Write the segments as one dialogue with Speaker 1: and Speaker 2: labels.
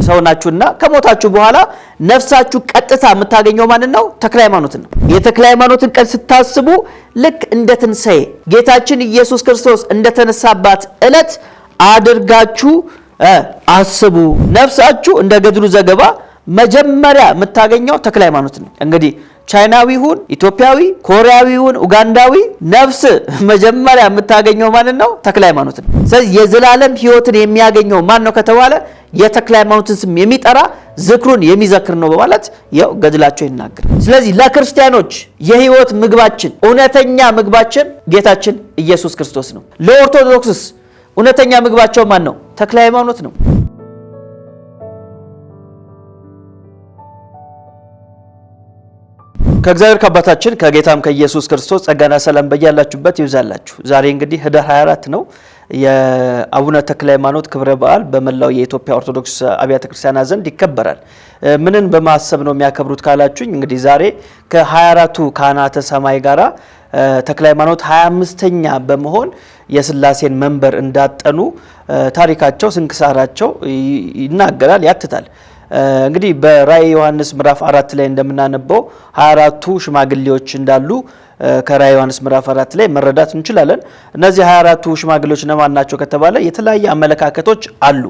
Speaker 1: ሰው ናችሁና ከሞታችሁ በኋላ ነፍሳችሁ ቀጥታ የምታገኘው ማን ነው? ተክለ ሃይማኖትን ነው። የተክለ ሃይማኖትን ቀን ስታስቡ ልክ እንደ ትንሣኤ ጌታችን ኢየሱስ ክርስቶስ እንደተነሳባት ዕለት አድርጋችሁ አስቡ። ነፍሳችሁ እንደ ገድሉ ዘገባ መጀመሪያ የምታገኘው ተክለ ሃይማኖትን ነው። እንግዲህ ቻይናዊ ሁን ኢትዮጵያዊ ኮሪያዊ ሁን ኡጋንዳዊ ነፍስ መጀመሪያ የምታገኘው ማን ነው? ተክለ ሃይማኖትን። ስለዚህ የዘላለም ሕይወትን የሚያገኘው ማን ነው ከተባለ የተክለ ሃይማኖትን ስም የሚጠራ ዝክሩን የሚዘክር ነው በማለት ያው ገድላቸው ይናገራል። ስለዚህ ለክርስቲያኖች የሕይወት ምግባችን እውነተኛ ምግባችን ጌታችን ኢየሱስ ክርስቶስ ነው። ለኦርቶዶክስስ እውነተኛ ምግባቸው ማን ነው? ተክለ ሃይማኖት ነው። ከእግዚአብሔር ከአባታችን ከጌታም ከኢየሱስ ክርስቶስ ጸጋና ሰላም በያላችሁበት ይብዛላችሁ። ዛሬ እንግዲህ ህዳር 24 ነው የአቡነ ተክለ ሃይማኖት ክብረ በዓል በመላው የኢትዮጵያ ኦርቶዶክስ አብያተ ክርስቲያናት ዘንድ ይከበራል። ምንን በማሰብ ነው የሚያከብሩት ካላችሁኝ እንግዲህ ዛሬ ከ24ቱ ካህናተ ሰማይ ጋራ ተክለ ሃይማኖት 25ኛ በመሆን የሥላሴን መንበር እንዳጠኑ ታሪካቸው ስንክሳራቸው ይናገራል ያትታል። እንግዲህ በራእየ ዮሐንስ ምዕራፍ 4 ላይ እንደምናነበው 24ቱ ሽማግሌዎች እንዳሉ ከራእየ ዮሐንስ ምዕራፍ 4 ላይ መረዳት እንችላለን። እነዚህ 24ቱ ሽማግሌዎች እነማን ናቸው ከተባለ የተለያየ አመለካከቶች አሉ።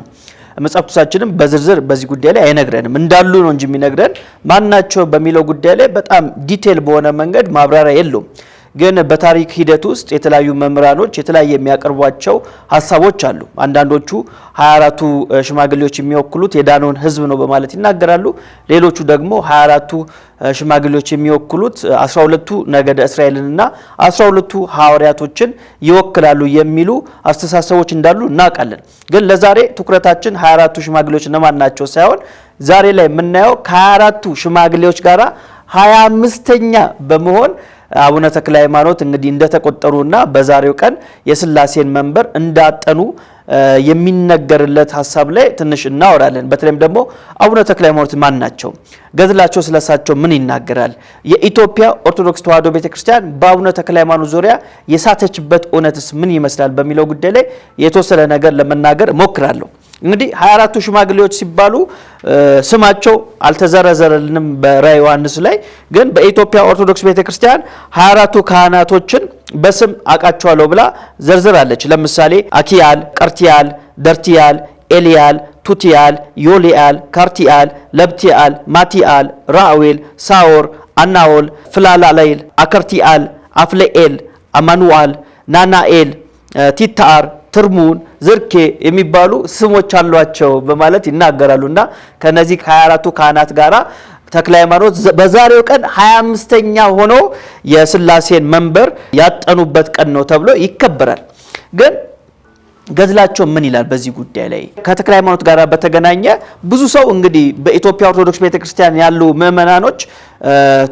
Speaker 1: መጽሐፍ ቅዱሳችንም በዝርዝር በዚህ ጉዳይ ላይ አይነግረንም፣ እንዳሉ ነው እንጂ የሚነግረን ማናቸው በሚለው ጉዳይ ላይ በጣም ዲቴል በሆነ መንገድ ማብራሪያ የለውም። ግን በታሪክ ሂደት ውስጥ የተለያዩ መምህራኖች የተለያየ የሚያቀርቧቸው ሐሳቦች አሉ። አንዳንዶቹ 24ቱ ሽማግሌዎች የሚወክሉት የዳነውን ሕዝብ ነው በማለት ይናገራሉ። ሌሎቹ ደግሞ 24ቱ ሽማግሌዎች የሚወክሉት 12ቱ ነገደ እስራኤልንና 12ቱ ሐዋርያቶችን ይወክላሉ የሚሉ አስተሳሰቦች እንዳሉ እናውቃለን። ግን ለዛሬ ትኩረታችን 24ቱ ሽማግሌዎች እነማን ናቸው ሳይሆን ዛሬ ላይ የምናየው ከ24ቱ ሽማግሌዎች ጋራ 25ኛ በመሆን አቡነ ተክለ ሃይማኖት እንግዲህ እንደተቆጠሩና በዛሬው ቀን የሥላሴን መንበር እንዳጠኑ የሚነገርለት ሐሳብ ላይ ትንሽ እናወራለን። በተለይም ደግሞ አቡነ ተክለ ሃይማኖት ማን ናቸው? ገድላቸው ስለሳቸው ምን ይናገራል? የኢትዮጵያ ኦርቶዶክስ ተዋሕዶ ቤተክርስቲያን በአቡነ ተክለ ሃይማኖት ዙሪያ የሳተችበት እውነትስ ምን ይመስላል በሚለው ጉዳይ ላይ የተወሰነ ነገር ለመናገር እሞክራለሁ። እንግዲህ 24ቱ ሽማግሌዎች ሲባሉ ስማቸው አልተዘረዘረልንም በራእየ ዮሐንስ ላይ። ግን በኢትዮጵያ ኦርቶዶክስ ቤተክርስቲያን 24ቱ ካህናቶችን በስም አቃቸዋለሁ ብላ ዘርዝራለች። ለምሳሌ አኪያል፣ ቀርቲያል፣ ደርቲያል፣ ኤልያል፣ ቱቲያል፣ ዮሊያል፣ ካርቲያል፣ ለብቲያል፣ ማቲያል፣ ራአዌል፣ ሳኦር፣ አናኦል፣ ፍላላላይል፣ አከርቲያል፣ አፍለኤል፣ አማኑአል፣ ናናኤል፣ ቲታር፣ ትርሙን፣ ዝርኬ የሚባሉ ስሞች አሏቸው በማለት ይናገራሉና ከነዚህ ከ24ቱ ካህናት ጋራ ተክለ ሃይማኖት በዛሬው ቀን 25ኛ ሆኖ የሥላሴን መንበር ያጠኑበት ቀን ነው ተብሎ ይከበራል። ግን ገድላቸው ምን ይላል በዚህ ጉዳይ ላይ? ከተክለ ሃይማኖት ጋር በተገናኘ ብዙ ሰው እንግዲህ በኢትዮጵያ ኦርቶዶክስ ቤተክርስቲያን ያሉ ምእመናኖች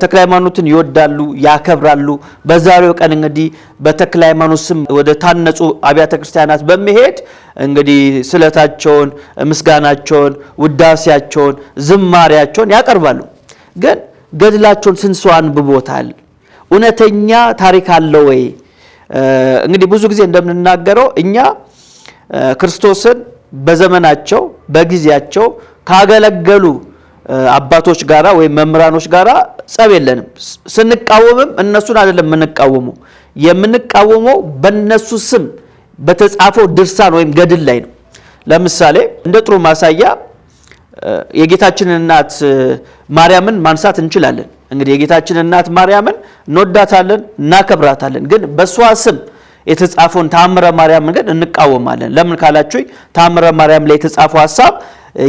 Speaker 1: ተክለ ሃይማኖትን ይወዳሉ፣ ያከብራሉ። በዛሬው ቀን እንግዲህ በተክለ ሃይማኖት ስም ወደ ታነጹ አብያተ ክርስቲያናት በመሄድ እንግዲህ ስለታቸውን፣ ምስጋናቸውን፣ ውዳሴያቸውን፣ ዝማሪያቸውን ያቀርባሉ። ግን ገድላቸውን ስንት ሰው አንብቦታል? እውነተኛ ታሪክ አለው ወይ? እንግዲህ ብዙ ጊዜ እንደምንናገረው እኛ ክርስቶስን በዘመናቸው በጊዜያቸው ካገለገሉ አባቶች ጋራ ወይ መምህራኖች ጋራ ጸብ የለንም። ስንቃወምም እነሱን አይደለም የምንቃወመው በእነሱ ስም በተጻፈው ድርሳን ወይም ገድል ላይ ነው። ለምሳሌ እንደ ጥሩ ማሳያ የጌታችንን እናት ማርያምን ማንሳት እንችላለን። እንግዲህ የጌታችንን እናት ማርያምን እንወዳታለን፣ እናከብራታለን። ግን በሷ ስም የተጻፈውን ተአምረ ማርያም ግን እንቃወማለን። ለምን ካላችሁ ተአምረ ማርያም ላይ የተጻፈው ሐሳብ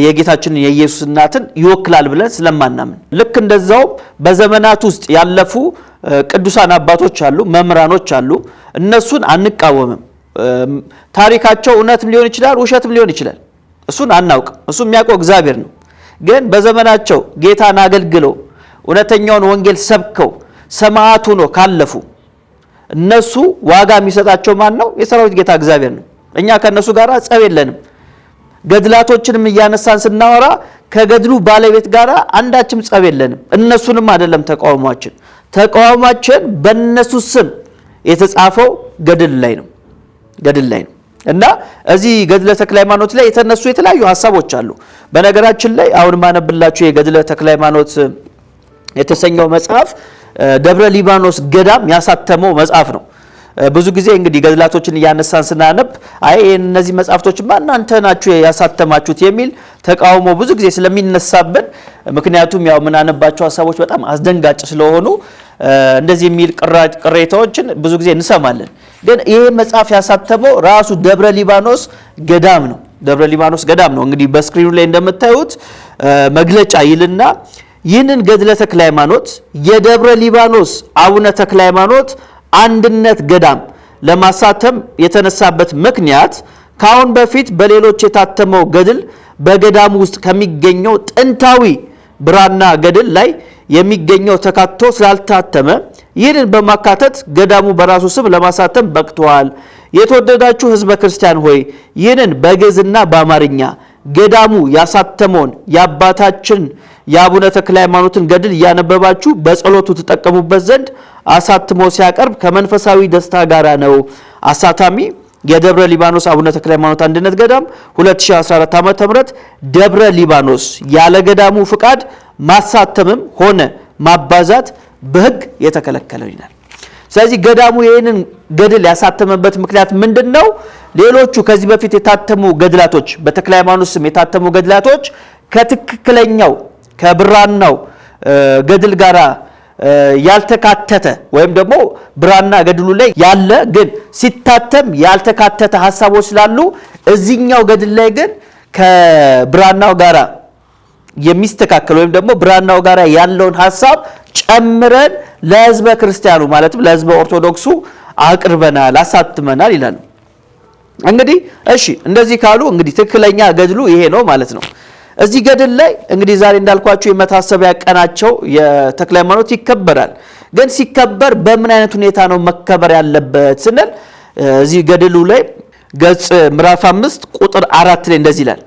Speaker 1: የጌታችንን የኢየሱስ እናትን ይወክላል ብለን ስለማናምን፣ ልክ እንደዛው በዘመናት ውስጥ ያለፉ ቅዱሳን አባቶች አሉ፣ መምህራኖች አሉ። እነሱን አንቃወምም። ታሪካቸው እውነትም ሊሆን ይችላል፣ ውሸትም ሊሆን ይችላል። እሱን አናውቅም። እሱ የሚያውቀው እግዚአብሔር ነው። ግን በዘመናቸው ጌታን አገልግለው እውነተኛውን ወንጌል ሰብከው ሰማዕት ሆነው ካለፉ እነሱ ዋጋ የሚሰጣቸው ማን ነው? የሰራዊት ጌታ እግዚአብሔር ነው። እኛ ከነሱ ጋር ጸብ የለንም። ገድላቶችንም እያነሳን ስናወራ ከገድሉ ባለቤት ጋር አንዳችም ጸብ የለንም። እነሱንም አይደለም ተቃውሟችን በእነሱ ስም የተጻፈው ገድል ላይ ነው። እና እዚህ ገድለ ተክለ ሃይማኖት ላይ የተነሱ የተለያዩ ሐሳቦች አሉ። በነገራችን ላይ አሁን ማነብላችሁ የገድለ ተክለ ሃይማኖት የተሰኘው መጽሐፍ ደብረ ሊባኖስ ገዳም ያሳተመው መጽሐፍ ነው። ብዙ ጊዜ እንግዲህ ገድላቶችን እያነሳን ስናነብ አይ እነዚህ መጽሐፍቶችማ እናንተ ናችሁ ያሳተማችሁት የሚል ተቃውሞ ብዙ ጊዜ ስለሚነሳብን፣ ምክንያቱም ያው ምናነባቸው ሐሳቦች በጣም አስደንጋጭ ስለሆኑ እንደዚህ የሚል ቅሬታዎችን ብዙ ጊዜ እንሰማለን። ግን ይሄ መጽሐፍ ያሳተመው ራሱ ደብረ ሊባኖስ ገዳም ነው። ደብረ ሊባኖስ ገዳም ነው። እንግዲህ በስክሪኑ ላይ እንደምታዩት መግለጫ ይልና ይህንን ገድለ ተክለ ሃይማኖት የደብረ ሊባኖስ አቡነ ተክለ ሃይማኖት አንድነት ገዳም ለማሳተም የተነሳበት ምክንያት ካሁን በፊት በሌሎች የታተመው ገድል በገዳሙ ውስጥ ከሚገኘው ጥንታዊ ብራና ገድል ላይ የሚገኘው ተካቶ ስላልታተመ ይህንን በማካተት ገዳሙ በራሱ ስም ለማሳተም በቅቷል። የተወደዳችሁ ሕዝበ ክርስቲያን ሆይ ይህንን በግዕዝና በአማርኛ ገዳሙ ያሳተመውን የአባታችን የአቡነ ተክለ ሃይማኖትን ገድል እያነበባችሁ በጸሎቱ ተጠቀሙበት ዘንድ አሳትሞ ሲያቀርብ ከመንፈሳዊ ደስታ ጋር ነው። አሳታሚ የደብረ ሊባኖስ አቡነ ተክለ ሃይማኖት አንድነት ገዳም 2014 ዓ.ም ደብረ ሊባኖስ ያለ ገዳሙ ፍቃድ ማሳተምም ሆነ ማባዛት በሕግ የተከለከለው ይላል። ስለዚህ ገዳሙ ይህንን ገድል ያሳተመበት ምክንያት ምንድነው? ሌሎቹ ከዚህ በፊት የታተሙ ገድላቶች በተክለ ሃይማኖት ስም የታተሙ ገድላቶች ከትክክለኛው ከብራናው ገድል ጋር ያልተካተተ ወይም ደግሞ ብራና ገድሉ ላይ ያለ ግን ሲታተም ያልተካተተ ሐሳቦች ስላሉ እዚህኛው ገድል ላይ ግን ከብራናው ጋር የሚስተካከል ወይም ደግሞ ብራናው ጋር ያለውን ሐሳብ ጨምረን ለሕዝበ ክርስቲያኑ ማለትም ለሕዝበ ኦርቶዶክሱ አቅርበናል፣ አሳትመናል ይላሉ። እንግዲህ እሺ እንደዚህ ካሉ እንግዲህ ትክክለኛ ገድሉ ይሄ ነው ማለት ነው። እዚህ ገድል ላይ እንግዲህ ዛሬ እንዳልኳችሁ የመታሰቢያ ቀናቸው የተክለ ሃይማኖት ይከበራል። ግን ሲከበር በምን አይነት ሁኔታ ነው መከበር ያለበት ስንል እዚህ ገድሉ ላይ ገጽ ምዕራፍ 5 ቁጥር 4 ላይ እንደዚህ ይላል።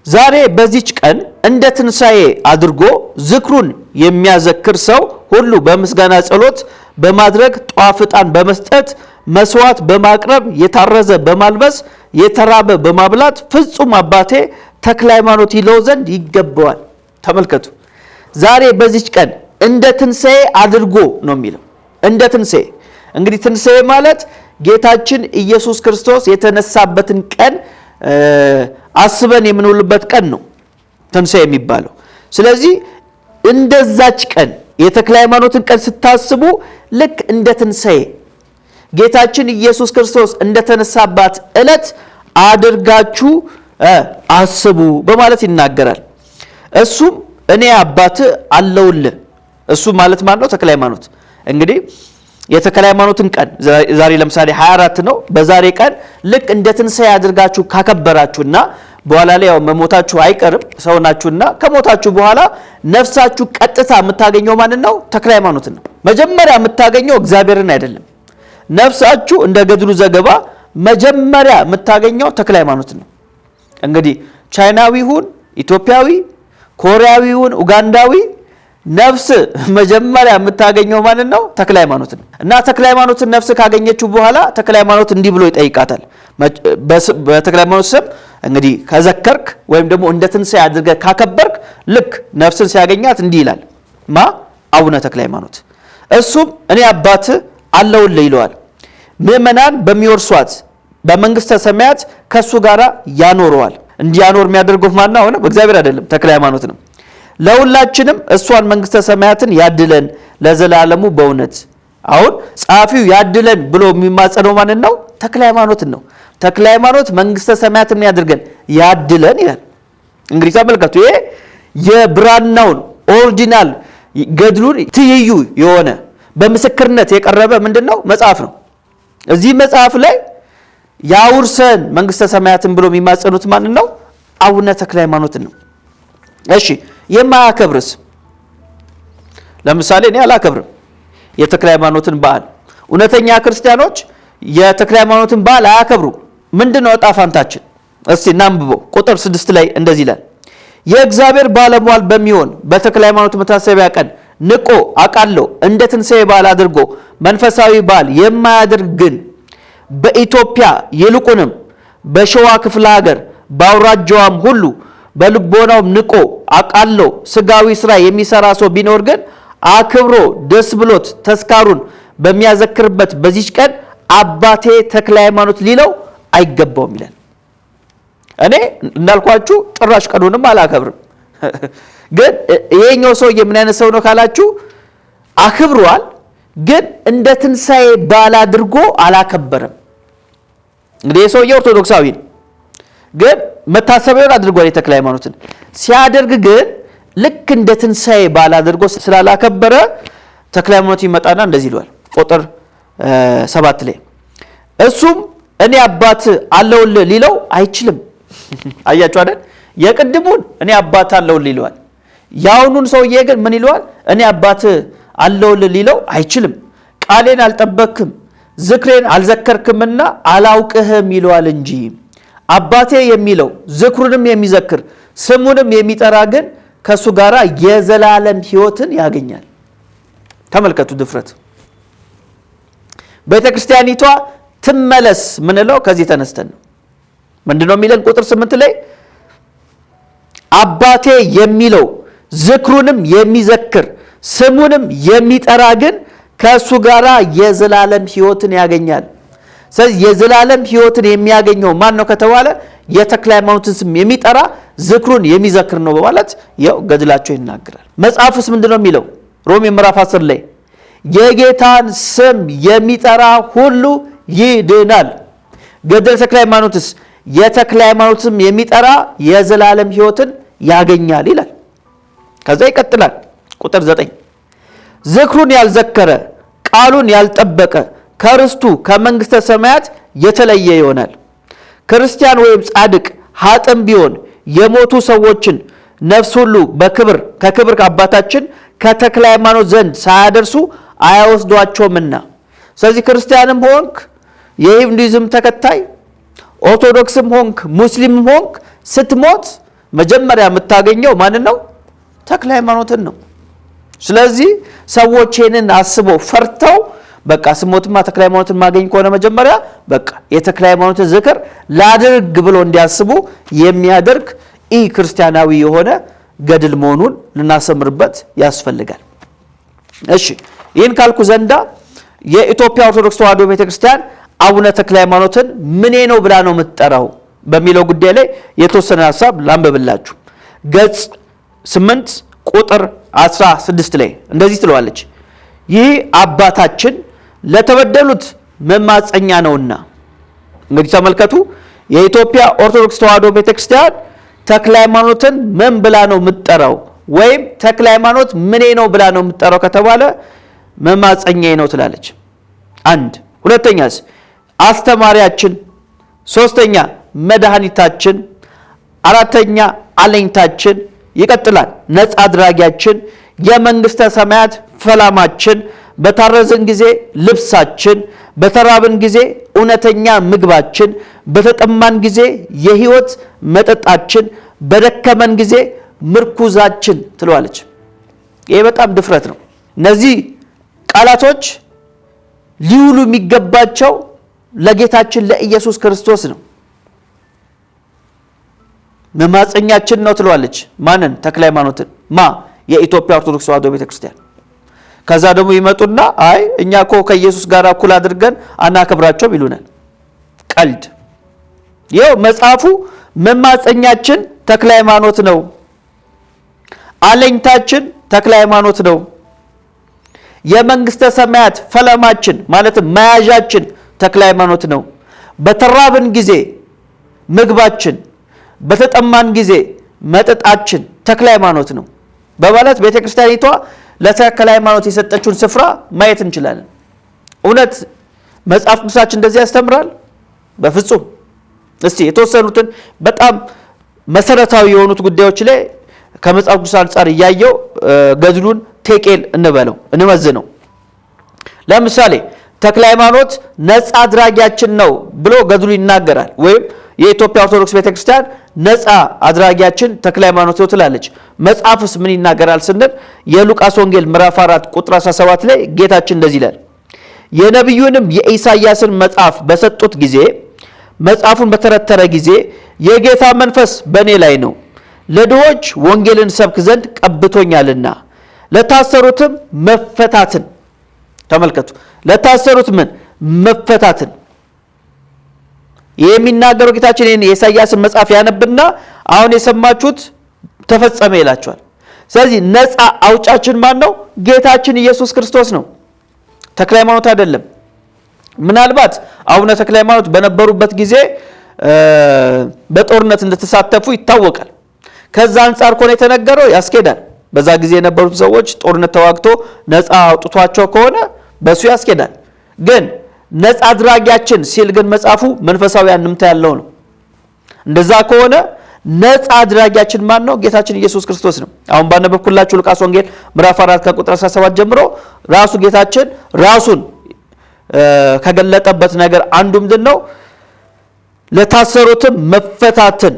Speaker 1: ዛሬ በዚች ቀን እንደ ትንሣኤ አድርጎ ዝክሩን የሚያዘክር ሰው ሁሉ በምስጋና ጸሎት በማድረግ ጧፍ ዕጣን በመስጠት መስዋዕት በማቅረብ የታረዘ በማልበስ የተራበ በማብላት ፍጹም አባቴ ተክለ ሃይማኖት ይለው ዘንድ ይገባዋል። ተመልከቱ፣ ዛሬ በዚች ቀን እንደ ትንሣኤ አድርጎ ነው የሚለው። እንደ ትንሣኤ እንግዲህ ትንሣኤ ማለት ጌታችን ኢየሱስ ክርስቶስ የተነሳበትን ቀን አስበን የምንውልበት ቀን ነው ትንሣኤ የሚባለው። ስለዚህ እንደዛች ቀን የተክለ ሃይማኖትን ቀን ስታስቡ ልክ እንደ ትንሣኤ ጌታችን ኢየሱስ ክርስቶስ እንደተነሳባት ዕለት አድርጋችሁ አስቡ በማለት ይናገራል። እሱም እኔ አባት አለውልህ። እሱ ማለት ማን ነው? ተክለ ሃይማኖት። እንግዲህ የተክለ ሃይማኖትን ቀን ዛሬ ለምሳሌ 24 ነው። በዛሬ ቀን ልክ እንደ ትንሣኤ አድርጋችሁ ካከበራችሁና በኋላ ላይ ያው መሞታችሁ አይቀርም ሰው ናችሁና ከሞታችሁ በኋላ ነፍሳችሁ ቀጥታ የምታገኘው ማንን ነው? ተክለ ሃይማኖትን ነው። መጀመሪያ የምታገኘው እግዚአብሔርን አይደለም። ነፍሳችሁ እንደ ገድሉ ዘገባ መጀመሪያ የምታገኘው ተክለ ሃይማኖትን ነው። እንግዲህ ቻይናዊ ሁን ኢትዮጵያዊ፣ ኮሪያዊ ሁን ኡጋንዳዊ ነፍስ መጀመሪያ የምታገኘው ማንን ነው? ተክለ ሃይማኖትን። እና ተክለ ሃይማኖትን ነፍስ ካገኘችው በኋላ ተክለ ሃይማኖት እንዲህ ብሎ ይጠይቃታል። በተክለ ሃይማኖት ስም እንግዲህ ከዘከርክ ወይም ደግሞ እንደ ትንሣኤ አድርገህ ካከበርክ ልክ ነፍስን ሲያገኛት እንዲህ ይላል። ማ አቡነ ተክለ ሃይማኖት። እሱም እኔ አባት አለውልህ ይለዋል። ምእመናን በሚወርሷት በመንግስተ ሰማያት ከሱ ጋር ያኖረዋል። እንዲያኖር የሚያደርገው ማን ነው? በእግዚአብሔር አይደለም፣ ተክለ ሃይማኖት ነው። ለሁላችንም እሷን መንግስተ ሰማያትን ያድለን ለዘላለሙ በእውነት። አሁን ጸሐፊው ያድለን ብሎ የሚማጸነው ማንን ነው? ተክለ ሃይማኖትን ነው። ተክለ ሃይማኖት መንግስተ ሰማያትን ያድርገን ያድለን ይላል። እንግዲህ ተመልከቱ፣ ይሄ የብራናውን ኦሪጂናል ገድሉን ትይዩ የሆነ በምስክርነት የቀረበ ምንድነው? መጽሐፍ ነው። እዚህ መጽሐፍ ላይ ያውርሰን መንግስተ ሰማያትን ብሎ የሚማጸኑት ማንን ነው? አቡነ ተክለ ሃይማኖትን ነው። እሺ የማያከብርስ? ለምሳሌ እኔ አላከብርም የተክለ ሃይማኖትን በዓል። እውነተኛ ክርስቲያኖች የተክለ ሃይማኖትን በዓል አያከብሩ። ምንድነው ዕጣ ፈንታችን? እስቲ እናንብበው። ቁጥር 6 ላይ እንደዚህ ይላል። የእግዚአብሔር ባለሟል በሚሆን በተክለ ሃይማኖት መታሰቢያ ቀን ንቆ አቃለው እንደ ትንሣኤ በዓል አድርጎ መንፈሳዊ በዓል የማያደርግ ግን በኢትዮጵያ ይልቁንም በሸዋ ክፍለ ሀገር በአውራጃዋም ሁሉ በልቦናው ንቆ አቃሎ ስጋዊ ስራ የሚሰራ ሰው ቢኖር ግን አክብሮ ደስ ብሎት ተስካሩን በሚያዘክርበት በዚች ቀን አባቴ ተክለ ሃይማኖት ሊለው አይገባውም ይላል። እኔ እንዳልኳችሁ ጭራሽ ቀኑንም አላከብርም። ግን ይሄኛው ሰው ምን አይነት ሰው ነው ካላችሁ አክብሯል፣ ግን እንደ ትንሳኤ በዓል አድርጎ አላከበረም። እንግዲህ የሰውየው ኦርቶዶክሳዊ ነው፣ ግን መታሰቢያውን አድርጓል የተክለ ሃይማኖትን። ሲያደርግ ግን ልክ እንደ ትንሳኤ በዓል አድርጎ ስላላከበረ ተክለ ሃይማኖት ይመጣና እንደዚህ ይሏል። ቁጥር 7 ላይ እሱም እኔ አባት አለውልህ ሊለው አይችልም። አያችሁ አይደል? የቅድሙን እኔ አባት አለውልህ ይለዋል። ያውኑን ሰውዬ ግን ምን ይለዋል? እኔ አባት አለውልህ ሊለው አይችልም። ቃሌን አልጠበክም ዝክሬን አልዘከርክምና አላውቅህም ይለዋል እንጂ አባቴ የሚለው ዝክሩንም የሚዘክር ስሙንም የሚጠራ ግን ከሱ ጋራ የዘላለም ሕይወትን ያገኛል። ተመልከቱ ድፍረት። ቤተክርስቲያኒቷ ትመለስ ምንለው ከዚህ ተነስተን ነው። ምንድነው የሚለን? ቁጥር 8 ላይ አባቴ የሚለው ዝክሩንም የሚዘክር ስሙንም የሚጠራ ግን ከሱ ጋራ የዘላለም ሕይወትን ያገኛል። ስለዚህ የዘላለም ሕይወትን የሚያገኘው ማን ነው ከተባለ የተክለ ሃይማኖትን ስም የሚጠራ ዝክሩን የሚዘክር ነው በማለት ያው ገድላቸው ይናገራል። መጽሐፍስ ምንድነው የሚለው? ሮሜ ምዕራፍ 10 ላይ የጌታን ስም የሚጠራ ሁሉ ይድናል። ገድለ ተክለ ሃይማኖትስ የተክለ ሃይማኖት ስም የሚጠራ የዘላለም ሕይወትን ያገኛል ይላል። ከዛ ይቀጥላል ቁጥር 9 ዝክሩን ያልዘከረ ቃሉን ያልጠበቀ ከርስቱ ከመንግስተ ሰማያት የተለየ ይሆናል። ክርስቲያን ወይም ጻድቅ ሀጥም ቢሆን የሞቱ ሰዎችን ነፍስ ሁሉ በክብር ከክብር አባታችን ከተክለ ሃይማኖት ዘንድ ሳያደርሱ አያወስዷቸውምና። ስለዚህ ክርስቲያንም ሆንክ የሂንዱይዝም ተከታይ ኦርቶዶክስም ሆንክ ሙስሊምም ሆንክ ስትሞት መጀመሪያ የምታገኘው ማንን ነው? ተክለ ሃይማኖትን ነው። ስለዚህ ሰዎች ይህንን አስበው ፈርተው በቃ ስሞትማ ተክለ ሃይማኖትን ማገኝ ከሆነ መጀመሪያ በቃ የተክለ ሃይማኖትን ዝክር ላድርግ ብሎ እንዲያስቡ የሚያደርግ ኢ ክርስቲያናዊ የሆነ ገድል መሆኑን ልናሰምርበት ያስፈልጋል። እሺ ይህን ካልኩ ዘንዳ የኢትዮጵያ ኦርቶዶክስ ተዋሕዶ ቤተክርስቲያን አቡነ ተክለ ሃይማኖትን ምኔ ነው ብላ ነው የምትጠራው በሚለው ጉዳይ ላይ የተወሰነ ሐሳብ ላንብብላችሁ። ገጽ 8 ቁጥር 16 ላይ እንደዚህ ትለዋለች። ይህ አባታችን ለተበደሉት መማፀኛ ነውና። እንግዲህ ተመልከቱ፣ የኢትዮጵያ ኦርቶዶክስ ተዋሕዶ ቤተክርስቲያን ተክለ ሃይማኖትን ምን ብላ ነው የምትጠራው? ወይም ተክለ ሃይማኖት ምኔ ነው ብላ ነው የምትጠራው ከተባለ መማፀኛዬ ነው ትላለች። አንድ ሁለተኛስ አስተማሪያችን፣ ሶስተኛ መድኃኒታችን፣ አራተኛ አለኝታችን፣ ይቀጥላል ነፃ አድራጊያችን፣ የመንግስተ ሰማያት ፈላማችን፣ በታረዝን ጊዜ ልብሳችን፣ በተራብን ጊዜ እውነተኛ ምግባችን፣ በተጠማን ጊዜ የህይወት መጠጣችን፣ በደከመን ጊዜ ምርኩዛችን ትለዋለች። ይሄ በጣም ድፍረት ነው። እነዚህ ቃላቶች ሊውሉ የሚገባቸው ለጌታችን ለኢየሱስ ክርስቶስ ነው። መማፀኛችን ነው ትለዋለች። ማንን? ተክለ ሃይማኖትን። የኢትዮጵያ ኦርቶዶክስ ተዋሕዶ ቤተክርስቲያን። ከዛ ደግሞ ይመጡና አይ እኛ እኮ ከኢየሱስ ጋር እኩል አድርገን አናከብራቸውም ይሉናል። ቀልድ። ይኸው መጽሐፉ መማፀኛችን ተክለ ሃይማኖት ነው፣ አለኝታችን ተክለ ሃይማኖት ነው፣ የመንግስተ ሰማያት ፈለማችን ማለትም መያዣችን ተክለ ሃይማኖት ነው፣ በተራብን ጊዜ ምግባችን፣ በተጠማን ጊዜ መጠጣችን ተክለ ሃይማኖት ነው በማለት ቤተክርስቲያኒቷ ለተክለ ሃይማኖት የሰጠችውን ስፍራ ማየት እንችላለን። እውነት መጽሐፍ ቅዱሳችን እንደዚህ ያስተምራል? በፍጹም። እስቲ የተወሰኑትን በጣም መሰረታዊ የሆኑት ጉዳዮች ላይ ከመጽሐፍ ቅዱስ አንፃር እያየው ገድሉን ቴቄል እንመዝነው። ለምሳሌ ተክለ ሃይማኖት ነፃ አድራጊያችን ነው ብሎ ገድሉ ይናገራል። ወይም የኢትዮጵያ ኦርቶዶክስ ቤተክርስቲያን ነፃ አድራጊያችን ተክለ ሃይማኖት ነው ትላለች። መጽሐፍስ ምን ይናገራል ስንል የሉቃስ ወንጌል ምዕራፍ 4 ቁጥር 17 ላይ ጌታችን እንደዚህ ይላል፣ የነቢዩንም የኢሳይያስን መጽሐፍ በሰጡት ጊዜ መጽሐፉን በተረተረ ጊዜ የጌታ መንፈስ በእኔ ላይ ነው፣ ለድሆች ወንጌልን ሰብክ ዘንድ ቀብቶኛልና ለታሰሩትም መፈታትን። ተመልከቱ፣ ለታሰሩት ምን መፈታትን የሚናገረው ጌታችን የኢሳይያስን መጽሐፍ ያነብና አሁን የሰማችሁት ተፈጸመ ይላቸዋል። ስለዚህ ነፃ አውጫችን ማን ነው? ጌታችን ኢየሱስ ክርስቶስ ነው፣ ተክለ ሃይማኖት አይደለም። ምናልባት አቡነ ተክለ ሃይማኖት በነበሩበት ጊዜ በጦርነት እንደተሳተፉ ይታወቃል። ከዛ አንጻር ከሆነ የተነገረው ያስኬዳል። በዛ ጊዜ የነበሩት ሰዎች ጦርነት ተዋግቶ ነፃ አውጥቷቸው ከሆነ በሱ ያስኬዳል። ግን ነፃ አድራጊያችን ሲል ግን መጽሐፉ መንፈሳዊ አንድምታ ያለው ነው። እንደዛ ከሆነ ነፃ አድራጊያችን ማን ነው? ጌታችን ኢየሱስ ክርስቶስ ነው። አሁን ባነበብኩላችሁ ሉቃስ ወንጌል ምዕራፍ 4 ከቁጥር 17 ጀምሮ ራሱ ጌታችን ራሱን ከገለጠበት ነገር አንዱ ምንድነው? ለታሰሩትም መፈታትን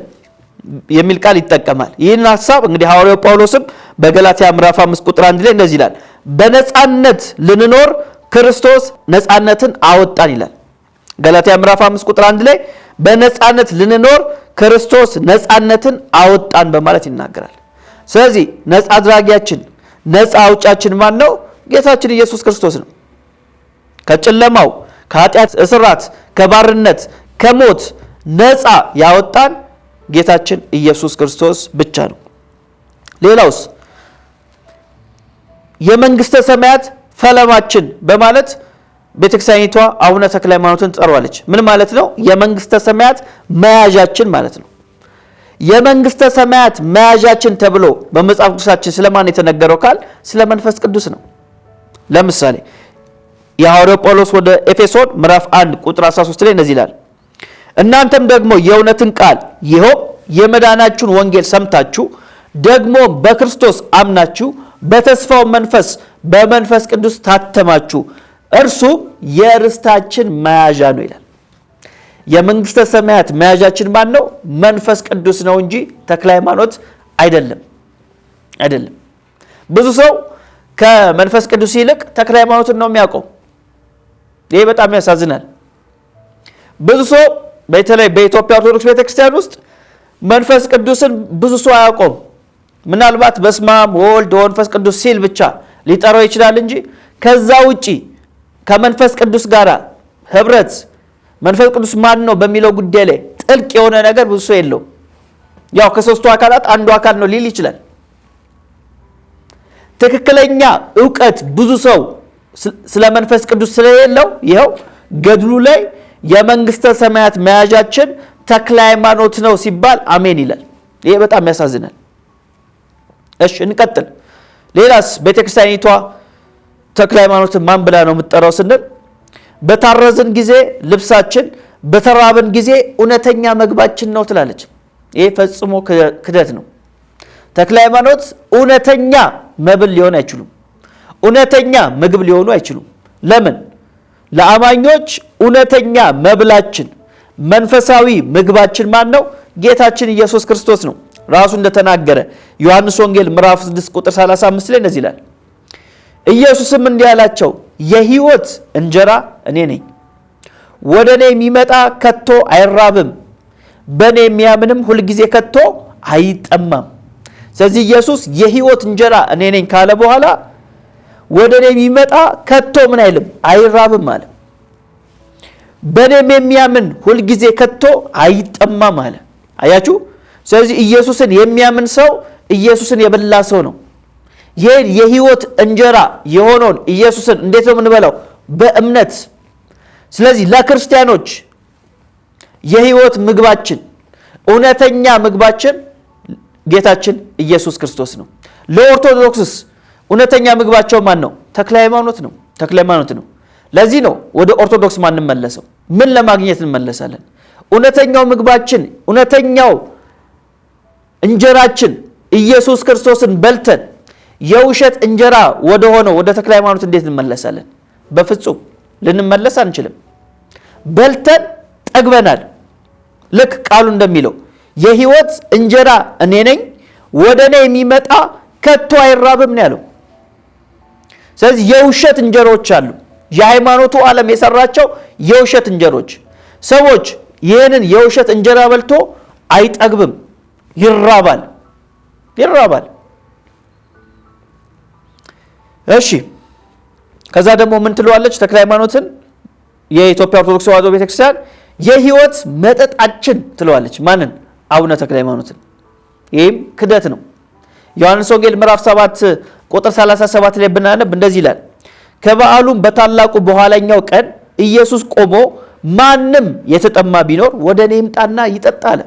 Speaker 1: የሚል ቃል ይጠቀማል። ይህን ሐሳብ እንግዲህ ሐዋርያው ጳውሎስም በገላትያ ምዕራፍ 5 ቁጥር 1 ላይ እንደዚህ ይላል፣ በነፃነት ልንኖር ክርስቶስ ነፃነትን አወጣን ይላል። ገላትያ ምዕራፍ 5 ቁጥር 1 ላይ በነፃነት ልንኖር ክርስቶስ ነፃነትን አወጣን በማለት ይናገራል። ስለዚህ ነፃ አድራጊያችን ነፃ አውጫችን ማን ነው? ጌታችን ኢየሱስ ክርስቶስ ነው። ከጨለማው ከኃጢአት እስራት ከባርነት ከሞት ነፃ ያወጣን ጌታችን ኢየሱስ ክርስቶስ ብቻ ነው። ሌላውስ የመንግስተ ሰማያት ፈለማችን በማለት ቤተክርስቲያኒቷ አቡነ ተክለ ሃይማኖትን ጠሯለች። ምን ማለት ነው? የመንግስተ ሰማያት መያዣችን ማለት ነው። የመንግስተ ሰማያት መያዣችን ተብሎ በመጽሐፍ ቅዱሳችን ስለማን የተነገረው ካል ስለ መንፈስ ቅዱስ ነው። ለምሳሌ የሐዋርያው ጳውሎስ ወደ ኤፌሶን ምዕራፍ 1 ቁጥር 13 ላይ እንደዚህ ይላል፣ እናንተም ደግሞ የእውነትን ቃል ይኸው የመዳናችሁን ወንጌል ሰምታችሁ ደግሞ በክርስቶስ አምናችሁ በተስፋው መንፈስ በመንፈስ ቅዱስ ታተማችሁ፣ እርሱም የርስታችን መያዣ ነው ይላል። የመንግስተ ሰማያት መያዣችን ማን ነው? መንፈስ ቅዱስ ነው እንጂ ተክለ ሃይማኖት አይደለም። ብዙ ሰው ከመንፈስ ቅዱስ ይልቅ ተክለ ሃይማኖትን ነው የሚያውቀው። ይሄ በጣም ያሳዝናል። ብዙ ሰው በተለይ በኢትዮጵያ ኦርቶዶክስ ቤተክርስቲያን ውስጥ መንፈስ ቅዱስን ብዙ ሰው አያውቀውም። ምናልባት በስመ አብ ወወልድ ወመንፈስ ቅዱስ ሲል ብቻ ሊጠራው ይችላል እንጂ ከዛ ውጪ ከመንፈስ ቅዱስ ጋር ህብረት መንፈስ ቅዱስ ማን ነው በሚለው ጉዳይ ላይ ጥልቅ የሆነ ነገር ብዙ ሰው የለውም። ያው ከሶስቱ አካላት አንዱ አካል ነው ሊል ይችላል። ትክክለኛ ዕውቀት ብዙ ሰው ስለ መንፈስ ቅዱስ ስለሌለው ይኸው ገድሉ ላይ የመንግስተ ሰማያት መያዣችን ተክለ ሃይማኖት ነው ሲባል አሜን ይላል። ይሄ በጣም ያሳዝናል። እሺ እንቀጥል። ሌላስ ቤተክርስቲያኒቷ ተክለ ሃይማኖትን ማን ብላ ነው የምትጠራው ስንል በታረዝን ጊዜ ልብሳችን፣ በተራብን ጊዜ እውነተኛ ምግባችን ነው ትላለች። ይሄ ፈጽሞ ክደት ነው። ተክለ ሃይማኖት እውነተኛ መብል ሊሆን አይችሉም። እውነተኛ ምግብ ሊሆኑ አይችሉም። ለምን? ለአማኞች እውነተኛ መብላችን መንፈሳዊ ምግባችን ማን ነው? ጌታችን ኢየሱስ ክርስቶስ ነው። ራሱ እንደተናገረ ዮሐንስ ወንጌል ምዕራፍ 6 ቁጥር 35 ላይ እንደዚህ ይላል፣ ኢየሱስም እንዲህ አላቸው፣ የሕይወት እንጀራ እኔ ነኝ፣ ወደ እኔ የሚመጣ ከቶ አይራብም፣ በእኔ የሚያምንም ሁልጊዜ ከቶ አይጠማም። ስለዚህ ኢየሱስ የሕይወት እንጀራ እኔ ነኝ ካለ በኋላ ወደ እኔ የሚመጣ ከቶ ምን አይልም? አይራብም አለ። በእኔም የሚያምን ሁልጊዜ ከቶ አይጠማም አለ። አያችሁ? ስለዚህ ኢየሱስን የሚያምን ሰው ኢየሱስን የበላ ሰው ነው። ይህን የሕይወት እንጀራ የሆነውን ኢየሱስን እንዴት ነው የምንበላው? በእምነት። ስለዚህ ለክርስቲያኖች የሕይወት ምግባችን እውነተኛ ምግባችን ጌታችን ኢየሱስ ክርስቶስ ነው። ለኦርቶዶክስስ እውነተኛ ምግባቸው ማን ነው? ተክለ ሃይማኖት ነው። ተክለ ሃይማኖት ነው። ለዚህ ነው ወደ ኦርቶዶክስ ማንመለሰው። ምን ለማግኘት እንመለሳለን? እውነተኛው ምግባችን እውነተኛው እንጀራችን ኢየሱስ ክርስቶስን በልተን የውሸት እንጀራ ወደ ሆነው ወደ ተክለ ሃይማኖት እንዴት እንመለሳለን? በፍጹም ልንመለስ አንችልም። በልተን ጠግበናል። ልክ ቃሉ እንደሚለው የሕይወት እንጀራ እኔ ነኝ፣ ወደ እኔ የሚመጣ ከቶ አይራብም ነው ያለው። ስለዚህ የውሸት እንጀራዎች አሉ። የሃይማኖቱ ዓለም የሰራቸው የውሸት እንጀሮች። ሰዎች ይህንን የውሸት እንጀራ በልቶ አይጠግብም፣ ይራባል። እሺ ከዛ ደግሞ ምን ትለዋለች ተክለ ሃይማኖትን? የኢትዮጵያ ኦርቶዶክስ ተዋሕዶ ቤተክርስቲያን የህይወት መጠጣችን ትለዋለች። ማንን? አቡነ ተክለ ሃይማኖትን። ይህም ክደት ነው። ዮሐንስ ወንጌል ምዕራፍ 7 ቁጥር 37 ላይ ብናነብ እንደዚህ ይላል፣ ከበዓሉም በታላቁ በኋላኛው ቀን ኢየሱስ ቆሞ ማንም የተጠማ ቢኖር ወደ እኔ ይምጣና ይጠጣ አለ።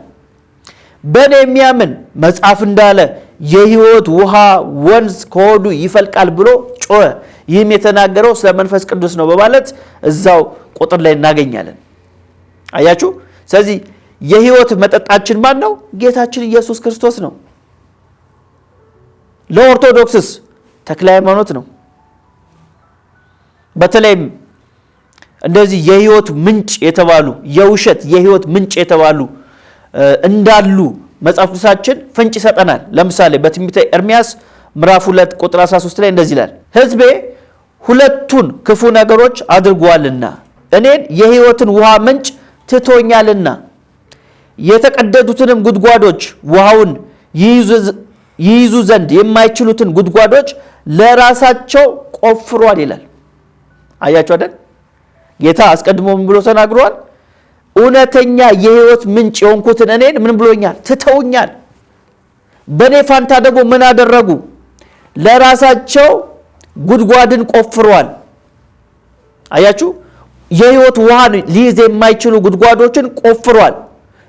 Speaker 1: በእኔ የሚያምን መጽሐፍ እንዳለ የህይወት ውሃ ወንዝ ከሆዱ ይፈልቃል ብሎ ጮኸ። ይህም የተናገረው ስለ መንፈስ ቅዱስ ነው በማለት እዛው ቁጥር ላይ እናገኛለን። አያችሁ። ስለዚህ የህይወት መጠጣችን ማን ነው? ጌታችን ኢየሱስ ክርስቶስ ነው። ለኦርቶዶክስስ ተክለ ሃይማኖት ነው። በተለይም እንደዚህ የህይወት ምንጭ የተባሉ የውሸት የህይወት ምንጭ የተባሉ እንዳሉ መጽሐፍ ቅዱሳችን ፍንጭ ይሰጠናል። ለምሳሌ በትንቢተ ኤርምያስ ምዕራፍ 2 ቁጥር 13 ላይ እንደዚህ ይላል፣ ሕዝቤ ሁለቱን ክፉ ነገሮች አድርጓልና እኔን የህይወትን ውሃ ምንጭ ትቶኛልና የተቀደዱትንም ጉድጓዶች ውሃውን ይይዙ ዘንድ የማይችሉትን ጉድጓዶች ለራሳቸው ቆፍሯል ይላል። አያችሁ አይደል? ጌታ አስቀድሞ ምን ብሎ ተናግሯል? እውነተኛ የህይወት ምንጭ የሆንኩትን እኔን ምን ብሎኛል? ትተውኛል። በኔ ፋንታ ደግሞ ምን አደረጉ? ለራሳቸው ጉድጓድን ቆፍሯል። አያችሁ? የህይወት ውሃን ሊይዝ የማይችሉ ጉድጓዶችን ቆፍሯል፣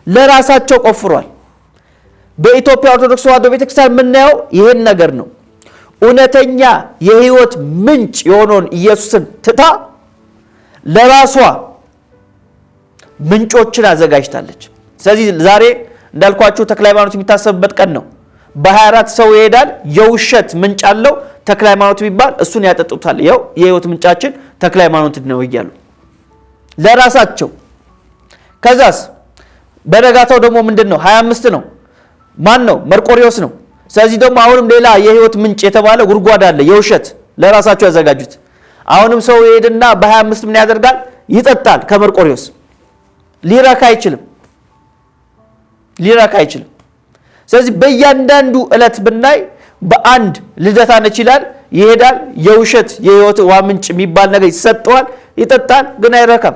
Speaker 1: ለራሳቸው ቆፍሯል። በኢትዮጵያ ኦርቶዶክስ ተዋሕዶ ቤተክርስቲያን የምናየው ይሄን ነገር ነው። እውነተኛ የህይወት ምንጭ የሆነውን ኢየሱስን ትታ ለራሷ ምንጮችን አዘጋጅታለች። ስለዚህ ዛሬ እንዳልኳችሁ ተክለ ሃይማኖት የሚታሰብበት ቀን ነው። በ24 ሰው ይሄዳል፣ የውሸት ምንጭ አለው ተክለ ሃይማኖት የሚባል እሱን ያጠጡታል። ይኸው የህይወት ምንጫችን ተክለ ሃይማኖት ነው እያሉ ለራሳቸው። ከዛስ በነጋታው ደግሞ ምንድን ነው? 25 ነው። ማን ነው? መርቆሪዎስ ነው። ስለዚህ ደግሞ አሁንም ሌላ የህይወት ምንጭ የተባለ ጉድጓድ አለ፣ የውሸት ለራሳቸው ያዘጋጁት። አሁንም ሰው ይሄድና በ25 ምን ያደርጋል? ይጠጣል ከመርቆሪዎስ። ሊረካ አይችልም። ስለዚህ በእያንዳንዱ ዕለት ብናይ በአንድ ልደታ ነች ይላል፣ ይሄዳል፣ የውሸት የህይወት ውሃ ምንጭ የሚባል ነገር ይሰጠዋል፣ ይጠጣል፣ ግን አይረካም።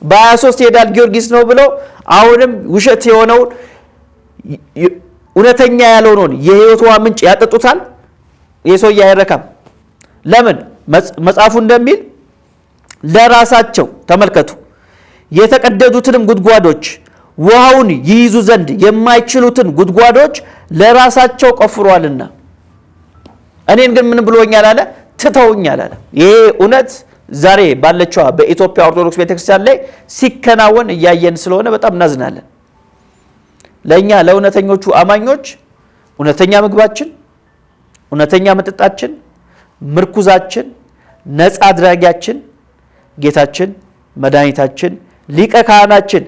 Speaker 1: በ23 ይሄዳል፣ ጊዮርጊስ ነው ብለው አሁንም ውሸት የሆነውን እውነተኛ ያልሆነውን የህይወት ውሃ ምንጭ ያጠጡታል። የሰውዬ አይረካም። ለምን? መጽሐፉ እንደሚል ለራሳቸው ተመልከቱ፣ የተቀደዱትንም ጉድጓዶች ውሃውን ይይዙ ዘንድ የማይችሉትን ጉድጓዶች ለራሳቸው ቆፍሯልና እኔን ግን ምን ብሎኛል አለ? ትተውኛል አለ። ይሄ እውነት ዛሬ ባለችዋ በኢትዮጵያ ኦርቶዶክስ ቤተክርስቲያን ላይ ሲከናወን እያየን ስለሆነ በጣም እናዝናለን። ለእኛ ለእውነተኞቹ አማኞች እውነተኛ ምግባችን፣ እውነተኛ መጠጣችን፣ ምርኩዛችን፣ ነፃ አድራጊያችን ጌታችን መድኃኒታችን ሊቀ ካህናችን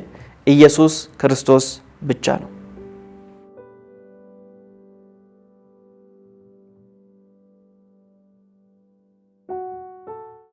Speaker 1: ኢየሱስ ክርስቶስ ብቻ ነው።